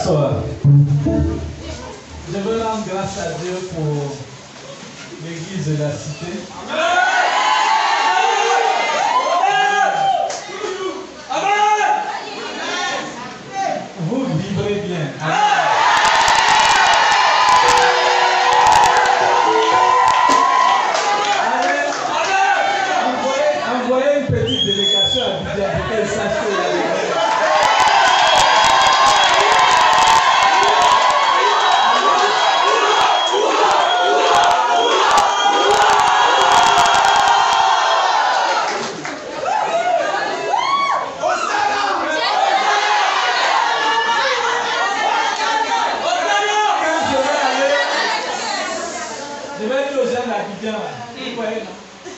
s'asseoir. Je veux rendre grâce à Dieu pour l'église de la cité. Vous vivrez bien. Envoyez une petite délégation à Abidjan pour qu'elle sache que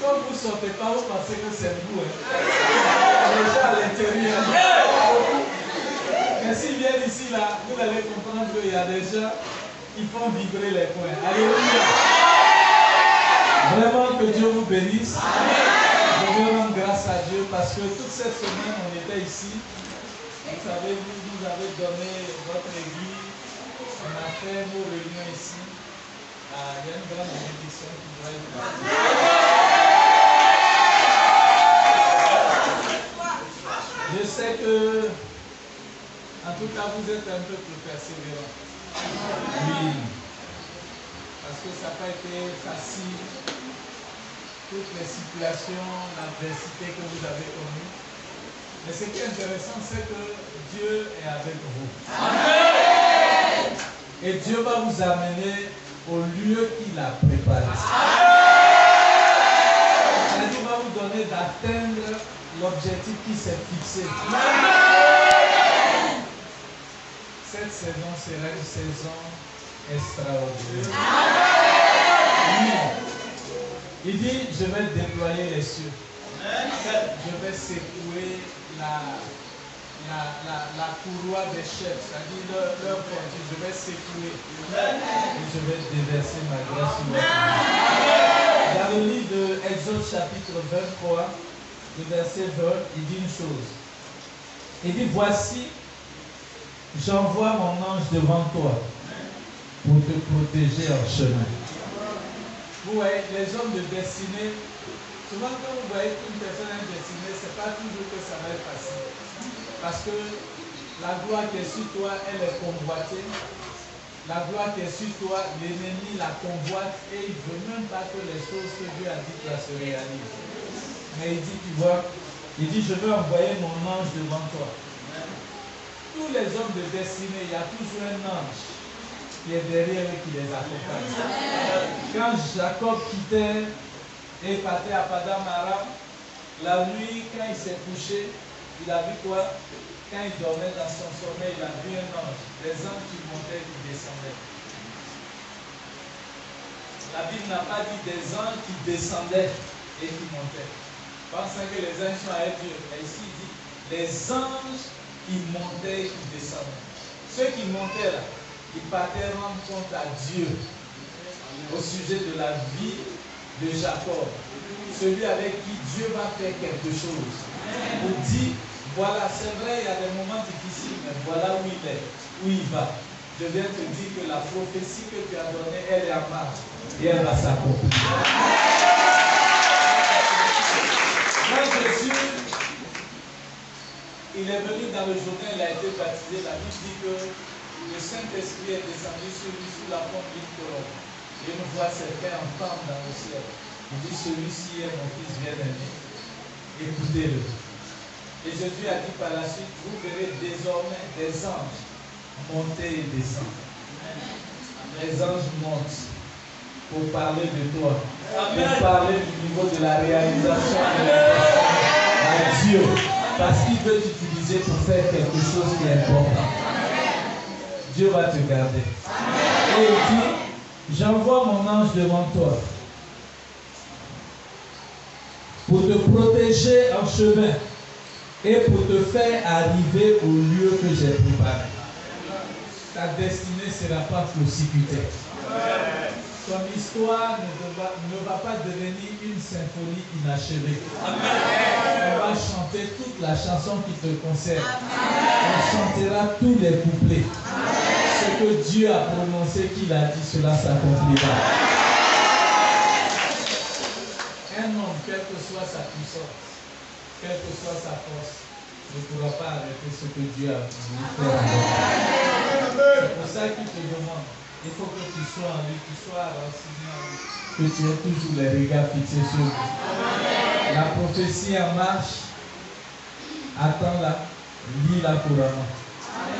comme vous ne sortez pas, vous pensez que c'est vous. Déjà à l'intérieur. Mais s'ils viennent ici, là, vous allez comprendre qu'il y a des gens qui font vibrer les coins. Alléluia. Vraiment que Dieu vous bénisse. Je veux rendre grâce à Dieu parce que toute cette semaine, on était ici. Vous savez, vous nous avez donné votre église. On a fait nos réunions ici. Il y a une grande bénédiction qui doit être là. Je sais que, en tout cas, vous êtes un peu plus persévérants. Oui. Parce que ça n'a pas été facile. Toutes les situations, l'adversité que vous avez connues. Mais ce qui est intéressant, c'est que Dieu est avec vous. Amen. Et Dieu va vous amener au lieu qu'il a préparé. Il va vous donner d'atteindre l'objectif qui s'est fixé. Cette saison sera une saison extraordinaire. Il dit, je vais déployer les cieux. Je vais secouer la courroie des chefs, c'est-à-dire leur fortune. Je vais secouer et je vais déverser ma grâce sur leur vie. Dans le livre de Exode chapitre 23, le verset 20, il dit une chose. Il dit, voici, j'envoie mon ange devant toi pour te protéger en chemin. Vous voyez, les hommes de destinée, souvent quand vous voyez qu'une personne est destinée, ce n'est pas toujours que ça va être facile. Parce que la gloire qui est sur toi, elle est convoitée. La gloire qui est sur toi, l'ennemi la convoite et il ne veut même pas que les choses que Dieu a dites là se réalisent. Mais il dit, tu vois, il dit, je veux envoyer mon ange devant toi. Tous les hommes de destinée, il y a toujours un ange qui est derrière eux qui les accompagne. Quand Jacob quittait et partait à Padam Aram, la nuit, quand il s'est couché, il a vu quoi? Quand il dormait dans son sommeil, il a vu un ange, des anges qui montaient et qui descendaient. La Bible n'a pas dit des anges qui descendaient et qui montaient. Pensant que les anges sont avec Dieu. Mais ici, il dit les anges qui montaient et qui descendaient. Ceux qui montaient là, ils partaient rendre compte à Dieu au sujet de la vie de Jacob. Celui avec qui Dieu va faire quelque chose. Pour dire, voilà, c'est vrai, il y a des moments difficiles, mais voilà où il est, où il va. Je viens te dire que la prophétie que tu as donnée, elle est en marche et elle va s'accomplir. Quand Jésus, il est venu dans le Jourdain, il a été baptisé, la Bible dit que le Saint-Esprit est descendu sur lui sous la forme d'une colombe. Et une voix s'est fait entendre dans le ciel. Il dit, celui-ci est mon fils bien-aimé. Écoutez-le. Et Jésus a dit par la suite, vous verrez désormais des anges monter et descendre. Les anges montent pour parler de toi. Pour parler du niveau de la réalisation de la personne à Dieu. Parce qu'il veut t'utiliser pour faire quelque chose qui est important. Dieu va te garder. Et il dit, j'envoie mon ange devant toi pour te protéger en chemin et pour te faire arriver au lieu que j'ai préparé. Ta destinée ne sera pas précipitée. Ton histoire ne va pas devenir une symphonie inachevée. On va chanter toute la chanson qui te concerne. On chantera tous les couplets. ce que Dieu a prononcé, qu'il a dit, cela s'accomplira. Un homme, quelle que soit sa puissance, quelle que soit sa force, ne pourra pas arrêter ce que Dieu a voulu faire. C'est pour ça qu'il te demande. Il faut que tu sois en lui, tu sois renseigné en lui, que tu aies toujours les regards fixés sur lui. La prophétie en marche, attends-la, lis-la couramment.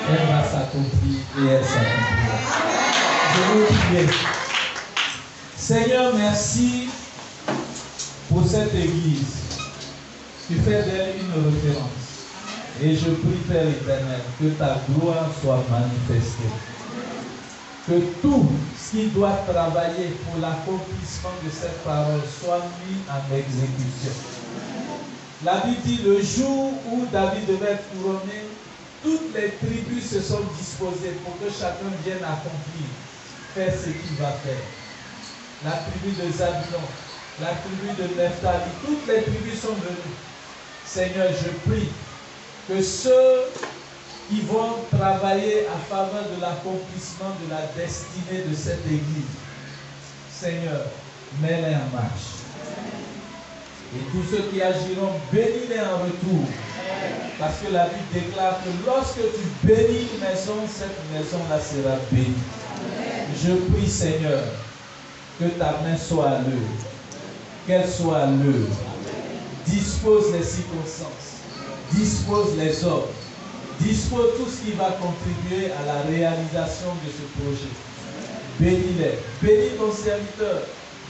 Elle va s'accomplir et elle s'accomplira. Je veux prier. Seigneur, merci pour cette église. Tu fais d'elle une référence. Et je prie, Père éternel, que ta gloire soit manifestée. Que tout ce qui doit travailler pour l'accomplissement de cette parole soit mis en exécution. La Bible dit, le jour où David devait être couronné, toutes les tribus se sont disposées pour que chacun vienne accomplir, faire ce qu'il va faire. La tribu de Zabulon, la tribu de Nephtali, toutes les tribus sont venues. Seigneur, je prie que ceux qui vont travailler en faveur de l'accomplissement de la destinée de cette église, Seigneur, mets-les en marche. Et tous ceux qui agiront, bénis-les en retour. Parce que la Bible déclare que lorsque tu bénis une maison, cette maison-là sera bénie. Je prie, Seigneur, que ta main soit à l'œuvre, qu'elle soit à l'œuvre. Dispose les circonstances, dispose les hommes, dispose tout ce qui va contribuer à la réalisation de ce projet. Bénis-les, bénis ton serviteur,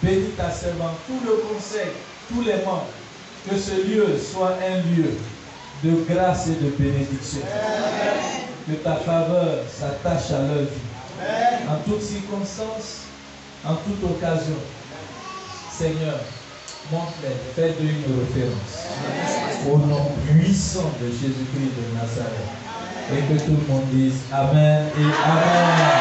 bénis ta servante, tout le conseil, tous les membres. Que ce lieu soit un lieu de grâce et de bénédiction. Que ta faveur s'attache à leur vie. En toutes circonstances, en toute occasion. Seigneur, montre-les, fais d'eux une référence. Au nom puissant de Jésus-Christ de Nazareth. Et que tout le monde dise Amen et Amen.